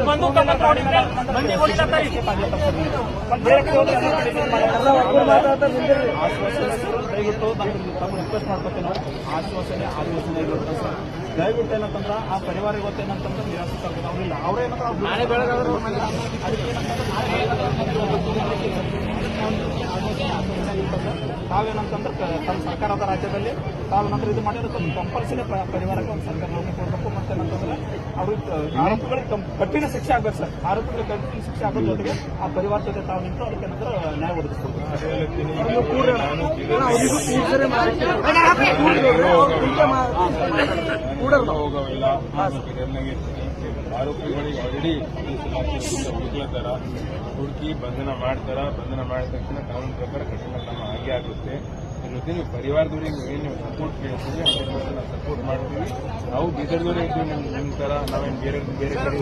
ಬಂದೂಕ ನೋಡಿದ್ರೆ ಮಂದಿ ಹೊಡಿಲತ್ತಾರಿ ದಯವಿಟ್ಟು ತಮ್ಮ ರಿಕ್ವೆಸ್ಟ್ ಮಾಡ್ಕೊತೀವಿ ನಾವು ಆಶ್ವಾಸನೆ ಇರುತ್ತೆ ಸರ್. ದಯವಿಟ್ಟು ಏನಂತಂದ್ರೆ ಆ ಪರಿವಾರ ಇವತ್ತೇನಂತಂದ್ರೆ ನಿರಾಸಕ್ತಿ ಆಗ್ತದೆ. ಅವ್ರಿಲ್ಲ ಅವ್ರೇನಂದ್ರೆ ನಾಳೆ ಬೆಳಗಾದ್ರು ತಾವೇನಂತಂದ್ರೆ ತಮ್ಮ ಸರ್ಕಾರದ ರಾಜ್ಯದಲ್ಲಿ ತಾವೇನಂದ್ರೆ ಇದು ಮಾಡಿದ್ರೆ ಕಂಪಲ್ಸರಿ ಪರಿವಾರಕ್ಕೆ ಒಂದು ಸರ್ಕಾರ ನೌಕರಿ ಕೊಡಬೇಕು. ಮತ್ತೇನಂತಂದ್ರೆ ಅವ್ರಿಗೆ ಆರೋಪಿಗಳಿಗೆ ಕಠಿಣ ಶಿಕ್ಷೆ ಆಗ್ಬೇಕು ಸರ್. ಆರೋಪಿಗಳಿಗೆ ಕಠಿಣ ಶಿಕ್ಷೆ ಆಗೋ ಜೊತೆಗೆ ಆ ಪರಿವಾರ ಜೊತೆ ತಾವು ನಿಂತು ಅದಕ್ಕೆ ನಂತರ ನ್ಯಾಯ ಒದಗಿಸ್ಬೇಕು. ಆರೋಪಿಗಳಿಗೆ ಆಲ್ರೆಡಿ ಹುಡುಕ್ಲತ್ತಾರ, ಹುಡುಕಿ ಬಂಧನ ಮಾಡ್ತಾರ. ಬಂಧನ ಮಾಡಿದ ತಕ್ಷಣ ಕಾನೂನು ಪ್ರಕಾರ ಕಠಿಣ ಕ್ರಮ ಆಗೇ ಆಗುತ್ತೆ. ಜೊತೆ ನೀವು ಪರಿವಾರದವರಿಗೆ ಏನು ಸಪೋರ್ಟ್ ಕೇಳ್ತೀವಿ 100% ನಾವು ಸಪೋರ್ಟ್ ಮಾಡ್ತೀವಿ. ನಾವು ಬೀದರ್ದವರೇ ಇದ್ದೀವಿ. ನಿಮ್ಮ ಥರ ನಾವೇನು ಬೇರೆ ಕಡೆ